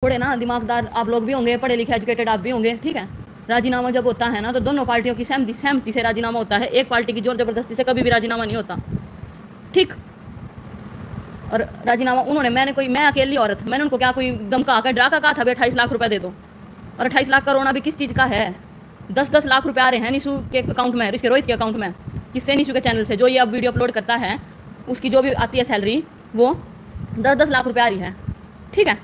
थोड़े ना दिमागदार आप लोग भी होंगे, पढ़े लिखे एजुकेटेड आप भी होंगे, ठीक है। राजीनामा जब होता है ना तो दोनों पार्टियों की सहमति सहमति से राजीनामा होता है, एक पार्टी की जोर जबरदस्ती से कभी भी राजीनामा नहीं होता, ठीक। और राजीनामा उन्होंने, मैं अकेली औरत, मैंने उनको क्या कोई धमका कर डरा कर कहा था भाई 28 लाख रुपए दे दो। और 28 लाख का रोना भी किस चीज़ का है। 10-10 लाख रुपए आ रहे हैं निशु के अकाउंट में, इसके रोहित के अकाउंट में। किससे? निशु के चैनल से, जो ये अब वीडियो अपलोड करता है उसकी जो भी आती है सैलरी वो 10-10 लाख रुपए आ रही है, ठीक है।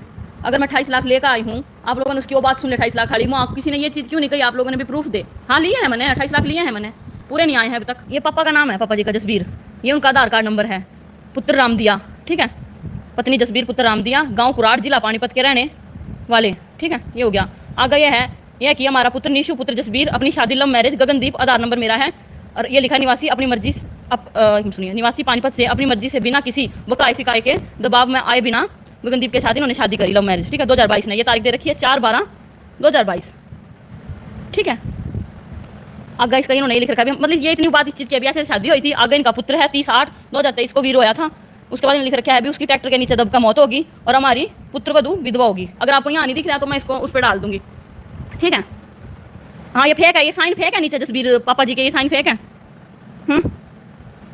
अगर मैं 28 लाख लेकर आई हूँ, आप लोगों ने उसकी वो बात सुन ले 28 लाख खाली, वहाँ किसी ने ये चीज़ क्यों नहीं कही? आप लोगों ने भी प्रूफ दे। हाँ लिए हैं मैंने, 28 लाख लिए हैं मैंने, पूरे नहीं आए हैं अभी तक। ये पापा का नाम है, पापा जी का जसबीर, ये उनका आधार कार्ड नंबर है, पुत्र रामदिया, ठीक है। पत्नी जसबीर पुत्र रामदिया, गाँव कुराड़, जिला पानीपत के रहने वाले, ठीक है। ये हो गया। आगे ये है यह कि हमारा पुत्र निशु पुत्र जसबीर, अपनी शादी लव मैरिज, गगनदीप, आधार नंबर मेरा है। और ये लिखा निवासी अपनी मर्जी सुनिए, निवासी पानीपत से अपनी मर्जी से बिना किसी बकाए सिकाए के दबाव में आए बिना गगनदीप के साथ इन्होंने शादी करी, लव मैरिज, ठीक है। 2022 ने ये तारीख दे रखी है 4/12/2022, ठीक है। आगे इसका इन्होंने ये लिख रखा है, मतलब ये इतनी बात इस चीज़ की अभी ऐसे शादी हुई थी। आगे इनका पुत्र है 30/8/2023 को वीर होया था। उसके बाद लिख रखा है अभी उसकी ट्रैक्टर के नीचे दबकर मौत होगी और हमारी पुत्र वधू विधवा होगी। अगर आपको यहाँ नहीं दिख रहा तो मैं इसको उस पर डाल दूंगी, ठीक है। हाँ ये फेक है, ये साइन फेक है नीचे जसबीर पापा जी के, ये साइन फेक है।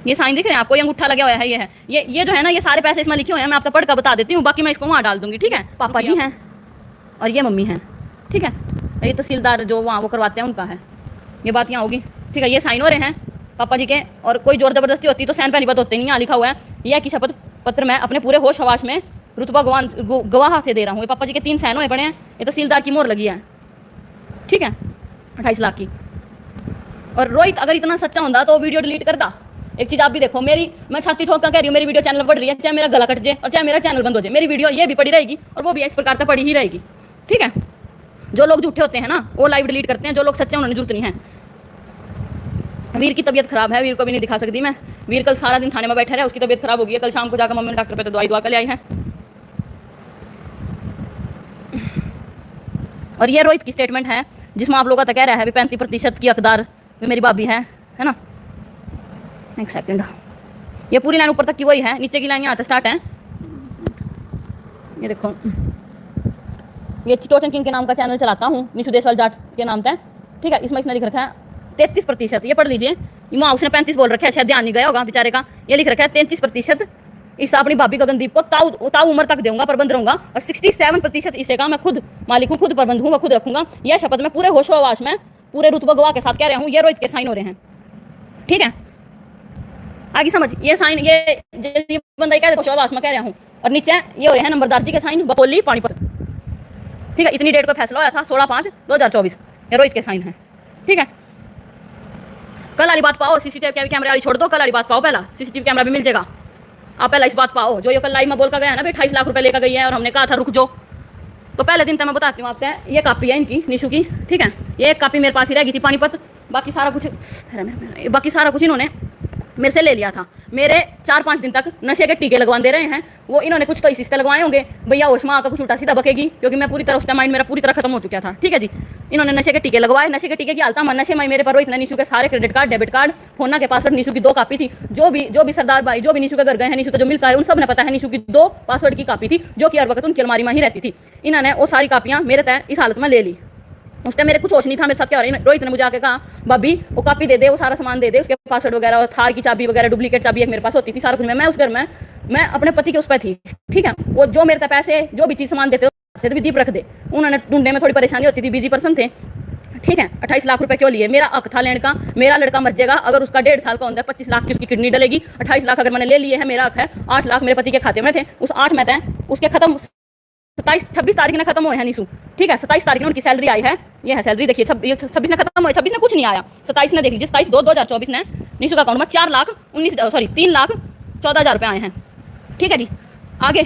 ये साइन दिख रहे हैं आपको, ये अंगूठा लगा हुआ है, ये है ये जो है ना, ये सारे पैसे इसमें लिखे हुए हैं, मैं आपको पढ़ कर बता देती हूँ, बाकी मैं इसको वहाँ डाल दूंगी, ठीक है। पापा जी हैं और ये मम्मी हैं, ठीक है। ये तहसीलदार जो वहाँ वो करवाते हैं उनका है, ये बात यहाँ होगी, ठीक है। ये साइन हो रहे हैं पापा जी के, और कोई जोर जबरदस्ती होती तो साइन पहली बात होते नहीं, यहाँ लिखा हुआ है यह कि शपथ पत्र मैं अपने पूरे होश हवास में रुतबा गवाह से दे रहा हूँ। ये पापा जी के 3 साइन हुए पड़े हैं, ये तहसीलदार की मोहर लगी है, ठीक है, 28 लाख की। और रोहित अगर इतना सच्चा होता तो वीडियो डिलीट करता। एक चीज आप भी देखो, मैं छाती ठोक कर कह रही हूँ, मेरी वीडियो चैनल पढ़ रही है, चाहे मेरा गला कट जाए और चाहे मेरा चैनल बंद हो जाए, मेरी वीडियो ये भी पड़ी रहेगी और वो भी इस प्रकार से पड़ी ही रहेगी, ठीक है। जो लोग झूठे होते हैं ना वो लाइव डिलीट करते हैं, जो लोग सच्चे उन्होंने जरूरत नहीं है। वीर की तबीयत खराब है, वीर को भी नहीं दिखा सकती मैं। वीर कल सारा दिन थाने में बैठा रहा, उसकी तबीयत खराब हो गई है। कल शाम को जाकर मम्मी ने डॉक्टर पे तो दवाई दुआ कर ले आई है। और ये रोहित की स्टेटमेंट है जिसमें आप लोगों का कह रहा है 35% की हकदार मेरी भाभी है ना। एक सेकंड, ये पूरी लाइन ऊपर तक की वही है, नीचे की लाइन यहाँ से स्टार्ट है। ये देखो, ये टोचन किंग के नाम का चैनल चलाता हूँ, निशु देसवाल जाट के नाम पे, ठीक है। इसमें इसने लिख रखा है 33%, ये पढ़ लीजिए। वहाँ उसने 35 बोल रखा है, शायद ध्यान नहीं गया होगा बेचारे का। ये लिख रखा है 33% इस अपनी भाभी गगनदीप को ताऊ उम्र तक दूंगा, प्रबंध रहूंगा। और 67% इसे का मैं खुद मालिक हूँ, खुद प्रबंध हूँ, खुद रखूंगा। यह शपथ मैं पूरे होशोहवास में पूरे रुतबा गवाह के साथ कह रहा हूँ। ये रोहित के साइन हो रहे हैं, ठीक है। आगे समझ, ये साइन ये बंदा कह रहे होशोहवास में कह रहा हूँ, और नीचे ये हो रहे हैं नंबरदार जी के साइन, बकोली पानीपत, ठीक है। इतनी डेट को फैसला हुआ था 16/5/2024, ये रोहित के साइन है, ठीक है। कल वाली बात पाओ, सीसीटीवी कैमरे वाली छोड़ दो, कल वाली बात पाओ, पहला सीसीटीवी कैमरा भी मिल जाएगा। आप पहला इस बात पाओ, जो ये कल लाइव में बोल कर गया ना, 28 लाख रुपए लेकर गई है और हमने कहा था रुक जाओ। तो पहले दिन तक मैं बताती हूँ आपको, ये कापी है इनकी निशु की, ठीक है। ये एक कापी मेरे पास ही रह गई थी पानीपत, बाकी सारा कुछ इन्होंने मेरे से ले लिया था। मेरे 4-5 दिन तक नशे के टीके लगवा दे रहे हैं वो, इन्होंने कुछ तो इसी से लगवाए होंगे भैया, होश में आकर कुछ उल्टा सीधा बकेगी, क्योंकि मैं पूरी तरह उसका माइंड मेरा पूरी तरह खत्म हो चुका था, ठीक है जी। इन्होंने नशे के टीके लगवाए, नशे के टीके की हालत में नशे में मेरे पर इतना निशु के सारे credit card, debit card, phone के पासवर्ड, निशु की 2 कापी थी। जो भी सरदार भाई जो भी निशु के घर गए हैं, निशु तो जो मिलता है उन सब ने पता है, निशु की 2 पासवर्ड की कापी थी, जो कि हर वक्त उनकी अलमारी में ही रहती थी। इन्होंने वो सारी कापियां मेरे तय इस हालत में ले ली। उस टाइम मेरे कुछ होश नहीं था, मेरे साथ क्या हो रहा है। रोहित ने मुझे आके कहा भाभी वो कापी दे दे, वो सारा सामान दे दे, उसके पासवर्ड वगैरह, थार की चाबी वगैरह, डुप्लीकेट चाबी एक मेरे पास होती थी, सारा कुछ मैं उस घर में मैं अपने पति के उस पर थी, ठीक है। वो जो मेरे पैसे जो भी चीज़ सामान देते थे दीप रख दे, उन्होंने ढूंढने में थोड़ी परेशानी होती थी, बिजी पर्सन थे, ठीक है। 28 लाख रुपए क्यों लिए? मेरा हक था लेने का, मेरा लड़का मर जाएगा अगर उसका 1.5 साल का होता है, 25 लाख की उसकी किडनी डलेगी। 28 लाख अगर मैंने ले लिए है, मेरा हक है। 8 लाख मेरे पति के खाते में थे, उस 8 में थे उसके खत्म 26 तारीख ने खत्म हुए हैं निशु, ठीक है। 27 तारीख ने उनकी सैलरी आई है, ये है सैलरी देखिए। 26 ने खत्म हुए, 26 ने कुछ नहीं आया, 27 ने देख लीजिए, 27/2/2024 ने निशु का अकाउंट में 3,14,000 रुपए आए हैं, ठीक है जी। आगे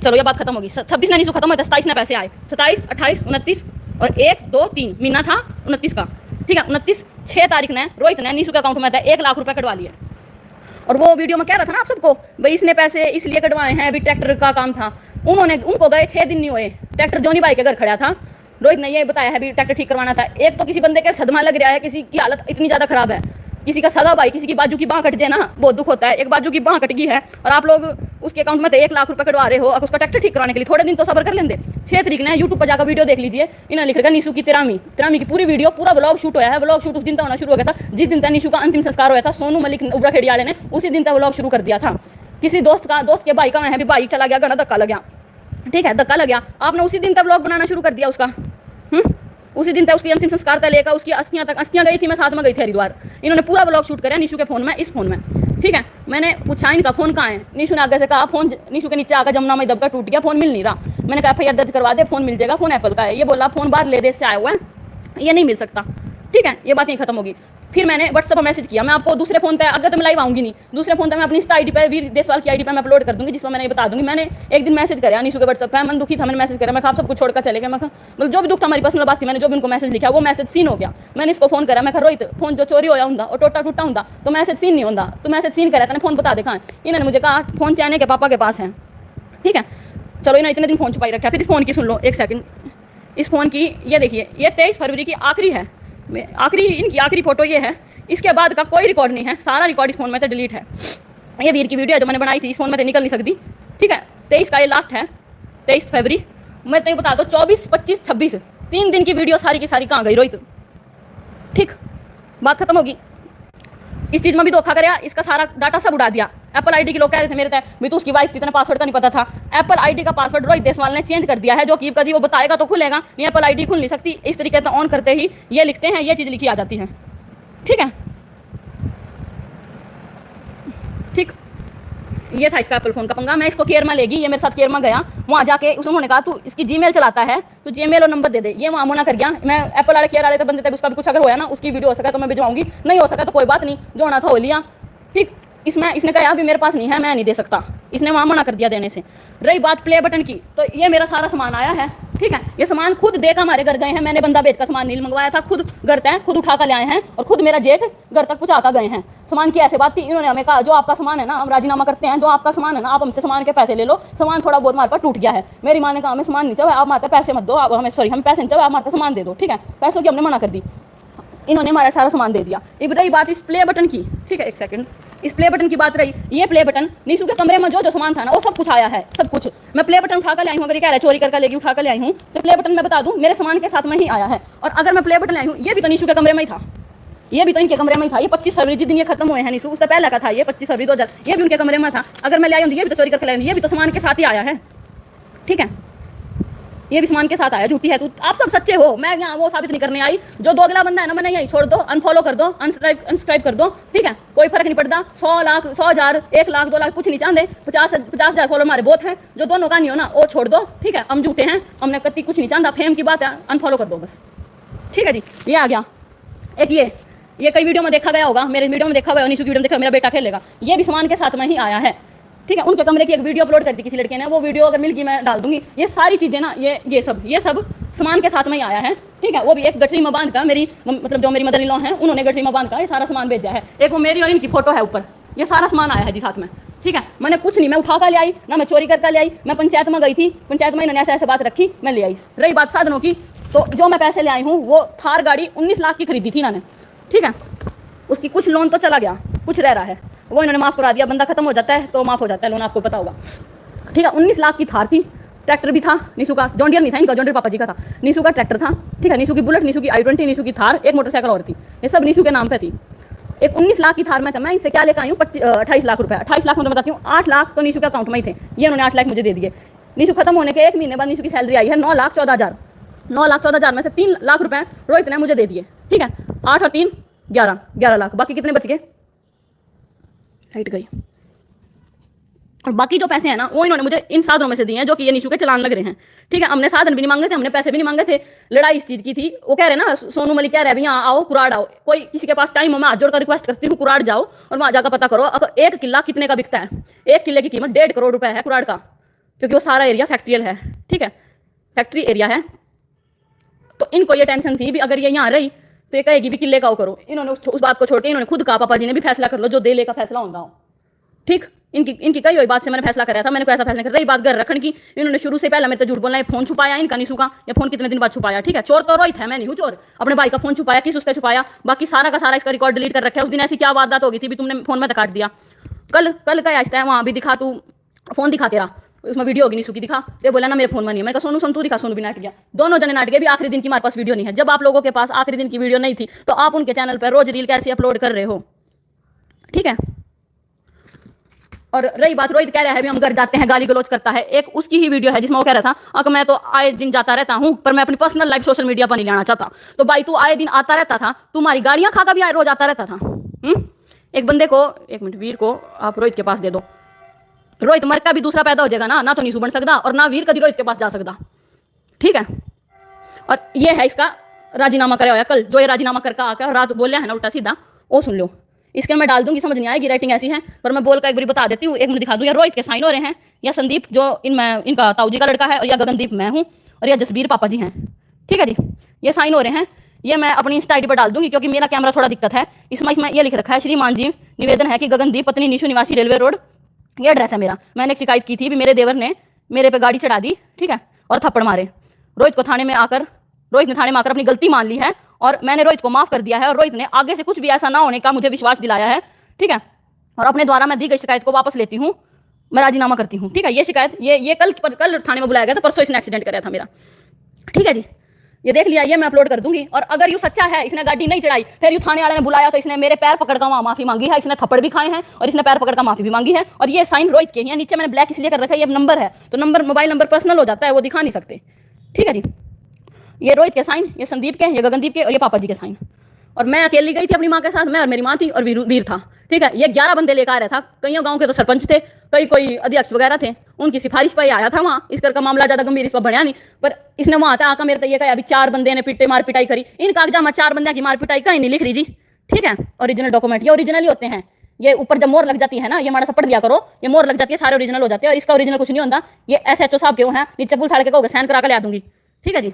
चलो ये बात खत्म होगी। 26 ने निशु खत्म हुआ, 27 ने पैसे आए, 27, 28, 29 और 1, 2, 3 महीना था 29 का, ठीक है। 29 6 तारीख ने रोहित ने निशु के अकाउंट में था 1 लाख रुपए कटवा लिए। और वो वीडियो में कह रहा था ना आप सबको भाई इसने पैसे इसलिए कटवाए हैं, अभी ट्रैक्टर का काम था, उनको गए 6 दिन नहीं हुए, ट्रैक्टर जोनी भाई के घर खड़ा था। रोहित ने ये बताया है भी ट्रैक्टर ठीक करवाना था। एक तो किसी बंदे के सदमा लग रहा है, किसी की हालत इतनी ज़्यादा खराब है किसी का सगा भाई किसी की बाजू की बांह कट जाए ना, बहुत दुख होता है। एक बाजू की बांह कट गई है और आप लोग उसके अकाउंट में तो 1 लाख रुपए कटवा रहे हो, अब उसका ट्रैक्टर ठीक कराने के लिए थोड़े दिन तो सब्र कर लेंगे। 6 तारीख ने यूट्यूब पर जाकर वीडियो देख लीजिए, इन्होंने लिख रखा निशु की तिरामी की पूरी वीडियो, पूरा व्लॉग शूट हुआ है। व्लॉग शूट उस दिन तक होना शुरू हो गया था जिस दिन तक निशु का अंतिम संस्कार हुआ था। सोनू मलिक उबरा खेड़ी वाले ने उसी दिन तक व्लॉग शुरू कर दिया था। किसी दोस्त के भाई का है, भाई चला गया, गना धक्का लग गया, ठीक है, धक्का लग गया, आपने उसी दिन तक व्लॉग बनाना शुरू कर दिया उसका। उसी दिन तक उसकी अंतिम संस्कार तक लेकर उसकी अस्थियां गई थी, मैं साथ में गई थी हरिद्वार। इन्होंने पूरा व्लॉग शूट कराया निशु के फोन में, इस फोन में, ठीक है। मैंने पूछा इनका फोन कहाँ है, निशु ने आगे से कहा फोन निशु के नीचे आकर जमुना में दबका टूट गया, फोन मिल नहीं रहा। मैंने कहा FIR दर्ज करवा दे, फोन मिल जाएगा, फोन एप्पल का है। ये बोला फोन बाहर ले देश से आया हुआ है, ये नहीं मिल सकता, ठीक है, ये बात नहीं खत्म होगी। फिर मैंने व्हाट्सएप पर मैसेज किया, मैं आपको दूसरे फोन पे, अगर तो मैं लाइव आऊंगी नहीं, दूसरे फोन पे मैं अपनी इंस्टा आईडी पे, वीर देसवाल की आईडी पे मैं अपलोड कर दूंगी, जिसमें मैंने बता दूंगी। मैंने एक दिन मैसेज करा निशु के व्हाट्सएप पे, मन दुखी था, मैंने मैसेज करा, मैं सब कुछ छोड़कर चले गया। मैं मतलब जो भी दुख था, हमारी पर्सनल बात थी, मैंने जो भी उनको मैसेज लिखा वो मैसेज सीन हो गया। मैंने इसको फोन करा, मैं रोहित फोन जो चोरी होया होंगे और टूटा होंगे तो मैसेज सीन नहीं होता, तो मैसेज सीन करा था, फोन बता देखा। इन्होंने मुझे कहा फोन चैने के पापा के पास है, ठीक है। चलो इन्हें इतने दिन फोन छुपाई रखा। फिर इस फोन की सुन लो 1 सेकंड, इस फोन की ये देखिए, ये 23 फरवरी की आखिरी है, इनकी आखिरी फोटो ये है। इसके बाद का कोई रिकॉर्ड नहीं है, सारा रिकॉर्ड इस फोन में तो डिलीट है। ये वीर की वीडियो है जो मैंने बनाई थी, इस फोन में तो निकल नहीं सकती, ठीक है। 23 का ये लास्ट है, 23 फरवरी। मैं तो बता दो 24, 25, 26 3 दिन की वीडियो सारी की सारी कहाँ गई रोहित, ठीक, बात खत्म होगी। इस चीज में भी धोखा कराया, इसका सारा डाटा सब उड़ा दिया। एप्पल आईडी के लोग कह रहे थे मेरे तय भी तो उसकी वाइफ जितना पासवर्ड का नहीं पता था। एप्पल आईडी का पासवर्ड रोहित देसवाल ने चेंज कर दिया है, जो कि कभी वो बताएगा तो खुलेगा नहीं, एप्पल आईडी खुल नहीं सकती। इस तरीके से ऑन करते ही ये लिखते हैं, ये चीज लिखी आ जाती है, ठीक है, ठीक। ये था इसका एप्पल फोन का पंगा। मैं इसको केयर में लेगी, ये मेरे साथ केयर में गया, वहाँ जाके उन्होंने कहा तू इसकी जीमेल चलाता है तो जीमेल और नंबर दे दे। ये वहाँ मना कर गया। मैं एप्पल वाले केयर वाले तो बंदे थे, उसका भी कुछ अगर होया ना, उसकी वीडियो हो सका तो मैं भिजवाऊंगी, नहीं हो सका तो कोई बात नहीं, जो होना था हो लिया, ठीक। इसमें इसने कहा अभी मेरे पास नहीं है, मैं नहीं दे सकता, इसने वहाँ मना कर दिया देने से। रही बात प्ले बटन की, तो ये मेरा सारा सामान आया है, ठीक है। ये सामान खुद देकर हमारे घर गए हैं, मैंने बंदा भेज का सामान नहीं मंगवाया था, खुद घर तक खुद उठा कर ले आए हैं और खुद मेरा जेठ घर तक पहुँचा कर गए हैं। सामान की ऐसी बात थी, इन्होंने हमें कहा जो आपका सामान है ना, हम राजीनामा करते हैं, जो आपका सामान है ना आप हमसे सामान के पैसे ले लो, सामान थोड़ा बहुत हमारे पास टूट गया है। मेरी माँ ने कहा हमें सामान नहीं चाहिए, आप हमारे पैसे मत दो, आप हमें सॉरी हमें पैसे नहीं चाहिए, आप हमारे सामान दे दो, ठीक है। पैसों की हमने मना कर दी, इन्होंने हमारा सारा सामान दे दिया। अब रही बात इस प्ले बटन की, ठीक है, 1 सेकंड, इस प्ले बटन की बात रही। ये प्ले बटन निशु के कमरे में जो सामान था ना वो सब कुछ आया है, सब कुछ। मैं प्ले बटन उठा कर ले आई हूँ, अगर ये कह रहा है चोरी करके लेगी उठा कर ले आई हूँ, तो प्ले बटन मैं बता दूँ मेरे सामान के साथ में ही आया है। और अगर मैं प्ले बटन लाई हूँ, ये भी तो निशु के कमरे में ही था, ये भी तो इनके कमरे में ही था। ये 25 फरवरी जिस दिन ये खत्म हुए हैं निशु, उससे पहले का था ये 25 फरवरी 2000, ये भी उनके कमरे में था। अगर मैं ले आई हूँ, ये भी तो चोरी करके लाई, ये भी तो सामान के साथ ही आया है, ठीक है, ये भी सामान के साथ आया। झूठी है तू, आप सब सच्चे हो, मैं यहाँ वो साबित नहीं करने आई। जो दोगला बंदा है ना, मैंने यही छोड़ दो, अनफॉलो कर दो, अनसब्सक्राइब कर दो, ठीक है, कोई फर्क नहीं पड़ता। 100 लाख 100,000 1 लाख 2 लाख कुछ नहीं चाहते, 50,000 फॉलो हमारे बहुत हैं। जो दोनों का नहीं हो ना वो छोड़ दो, ठीक है, हम झूठे हैं, हमने कभी कुछ नहीं चाहता, फेम की बात है, अनफॉलो कर दो बस, ठीक है जी। ये आ गया एक, ये कई वीडियो में देखा गया होगा, मेरे वीडियो में देखा गया, निशु की वीडियो में देखा, मेरा बेटा खेलेगा, ये भी सामान के साथ में ही आया है, ठीक है। उनके कमरे की एक वीडियो अपलोड कर दी किसी लड़के ने, वो वीडियो अगर मिल गई मैं डाल दूंगी। ये सारी चीजें ना, ये सब सामान के साथ में ही आया है, ठीक है। वो भी एक गठरी में बांध का, मेरी मतलब जो मेरी मदर इन लॉ है उन्होंने गठरी में बांध का ये सारा सामान भेजा है। एक वो मेरी और इनकी फोटो है ऊपर, ये सारा सामान आया है जी साथ में, ठीक है। मैंने कुछ नहीं, मैं उठा कर ले आई ना, मैं चोरी करके ले आई, मैं पंचायत में गई थी, पंचायत में इन्होंने ऐसे बात रखी, मैं ले आई। रही बात साधनों की, तो जो मैं पैसे ले आई हूँ वो थार गाड़ी 19 लाख की खरीदी थी इन्होंने, ठीक है। उसकी कुछ लोन तो चला गया, कुछ रह रहा है, वो इन्होंने माफ़ करा दिया। बंदा खत्म हो जाता है तो माफ़ हो जाता है लोन, आपको पता होगा, ठीक है। 19 लाख की थार थी, ट्रैक्टर भी था निशु का, जॉन डियर नहीं था इनका, जॉन डियर पापा जी का था, निशु का ट्रैक्टर था, ठीक है। निशु की बुलेट, निशु की i20, निशु की थार, एक मोटरसाइकिल और थी, ये सब निशु के नाम पे थी। एक 19 लाख की थार में था, मैं इनसे क्या लेकर आई हूँ 28 लाख रुपये। 28 लाख में तो बताती हूँ, 8 लाख तो निशु के अकाउंट में ही थे, ये उन्होंने 8 लाख मुझे दे दिए। निशु खत्म होने के 1 महीने बाद निशु की सैलरी आई है 9,14,000, 9,14,000 में से 3 लाख रुपए रोहित ने मुझे दे दिए, ठीक है। 8 और 3 11 लाख, बाकी कितने बच गए, लाइट गई, और बाकी जो पैसे हैं ना वो इन्होंने मुझे इन साधनों में से दिए हैं, जो कि ये निशु के चलान लग रहे हैं, ठीक है। हमने साधन भी नहीं मांगे थे, हमने पैसे भी नहीं मांगे थे, लड़ाई इस चीज की थी। वो कह रहे ना, सोनू मलिक कह रहे हैं यहाँ आओ कुराड़ आओ, कोई किसी के पास टाइम हो, मैं हाथ जोड़कर रिक्वेस्ट करती हूँ कुराड़ जाओ और वहाँ जाकर पता करो अगर 1 किला कितने का बिकता है। 1 किले की कीमत 1.5 करोड़ रुपए है कुराड़ का, क्योंकि वो सारा एरिया फैक्ट्रियल है, ठीक है, फैक्ट्री एरिया है। तो इनको ये टेंशन थी भी अगर ये यहाँ रही तो ये कहेगी भी किले का वो करो। इन्होंने उस बात को छोड़ के इन्होंने खुद कहा पापा जी ने भी फैसला कर लो, जो दे ले का फैसला होगा, ठीक। इनकी इनकी कई हुई बात से मैंने फैसला कराया था, मैंने कोई ऐसा फैसला नहीं कर। रही बात घर रखने की, इन्होंने शुरू से पहले मेरे तो झूठ बोलना है, फोन छुपाया इनका निशु का, या फोन कितने दिन बाद छुपाया, ठीक है। चोर तो रोहित है, मैं नहीं हूँ चोर। अपने भाई का फोन छुपाया, किस उसका छुपाया, बाकी सारा का सारा इसका रिकॉर्ड डिलीट कर रखा है। उस दिन ऐसी क्या वारदात हो गई थी भी तुमने फोन में काट दिया। कल कल का आस्ता है वहाँ भी दिखा, तू फोन दिखा तेरा, उसमें वीडियो होगी निशु की, दिखा। ये बोला ना मेरे फोन में नहीं है, मैं कहा सोनू सुन तू दिखा, सोनू भी नाट गया, दोनों जने नाट गए। भी आखिरी दिन की हमारे पास वीडियो नहीं है। जब आप लोगों के पास आखिरी दिन की वीडियो नहीं थी तो आप उनके चैनल पर रोज रील कैसे अपलोड कर रहे हो, ठीक है। और रही बात, रोहित कह रहा है भी हम घर जाते हैं, गाली गलौज करता है। एक उसकी ही वीडियो है जिसमें वो कह रहा था अगर मैं तो आए दिन जाता रहता हूं, पर मैं अपनी पर्सनल लाइफ सोशल मीडिया पर नहीं लाना चाहता। तो भाई तू आए दिन आता रहता था, तुम्हारी गाड़ियां खाकर भी रोज आता रहता था। एक बंदे को, एक मिनट, वीर को आप रोहित के पास दे दो। रोहित मर का भी दूसरा पैदा हो जाएगा ना तो निशु बन सकता और ना वीर कभी रोहित के पास जा सकता, ठीक है। और ये है इसका राजीनामा कराया हुआ कल, जो ये राजीनामा करके आकर रात बोल है ना उल्टा सीधा, वो सुन लो। इसके मैं डाल दूंगी, समझ नहीं आएगी, राइटिंग ऐसी है, पर मैं बोल कर एक बार बता देती हूँ। एक मिनट दिखा दूँ, या रोहित के साइन हो रहे हैं, या संदीप जो इनका ताऊ जी का लड़का है, और या गगनदीप मैं हूँ, और या जसबीर पापा जी हैं, ठीक है जी। ये साइन हो रहे हैं, ये मैं अपनी इंस्टा आईडी पर डाल दूंगी क्योंकि मेरा कैमरा थोड़ा दिक्कत है। इसमें ये लिख रखा है, श्रीमान जी निवेदन है कि गगनदीप पत्नी निशु निवासी रेलवे रोड, ये एड्रेस है मेरा। मैंने एक शिकायत की थी भी मेरे देवर ने मेरे पे गाड़ी चढ़ा दी, ठीक है, और थप्पड़ मारे। रोहित ने थाने में आकर अपनी गलती मान ली है और मैंने रोहित को माफ कर दिया है, और रोहित ने आगे से कुछ भी ऐसा ना होने का मुझे विश्वास दिलाया है, ठीक है। और अपने द्वारा मैं दी गई शिकायत को वापस लेती हूँ, मैं राजीनामा करती हूँ, ठीक है। ये शिकायत ये कल थाने में बुलाया गया था, परसों इसने एक्सीडेंट कराया था मेरा, ठीक है जी। ये देख लिया, ये मैं अपलोड कर दूंगी। और अगर यूँ सच्चा है इसने गाड़ी नहीं चढ़ाई, फिर यूँ थाने वाले ने बुलाया तो इसने मेरे पैर पकड़कर वहाँ माफी मांगी है, इसने थप्पड़ भी खाए हैं और इसने पैर पकड़कर माफी भी मांगी है। और ये साइन रोहित के ही है, नीचे मैंने ब्लैक इसलिए कर रखा है, ये नंबर है तो नंबर मोबाइल नंबर पर्सनल हो जाता है, वो दिखा नहीं सकते, ठीक है जी। ये रोहित के साइन, ये संदीप के, ये गगनदीप के, और ये पापा जी के साइन। और मैं अकेली गई थी अपनी माँ के साथ, मैं और मेरी माँ थी और वीर था, ठीक है। ये 11 बंदे लेकर आ रहा था, कईयों गांव के तो सरपंच थे, कोई अध्यक्ष वगैरह थे, उनकी सिफारिश पर आया था वहाँ। इस का मामला ज्यादा गंभीर इस पर बढ़िया नहीं, पर इसने वहाँ आता आकर मेरे तो ये कहा अभी 4 बंदे ने पिटे मार पिटाई करी। इन कागजात में 4 बंदे की मार पिटाई कहीं नहीं लिख रही जी, ठीक है। ओरिजिनल डॉक्यूमेंट ये ओरिजिनल ही होते हैं। ये ऊपर जब मोहर लग जाती है ना, ये माड़ा सा पढ़ लिया करो, ये मोहर लग जाती है, सारे ओरिजिनल हो जाते हैं। और इसका ओरिजिनल कुछ नहीं होता, ये SHO साहब के वो हैं, नीचे पुलिस वाले के कहोगे साइन करा कर ले आ दूंगी, ठीक है जी।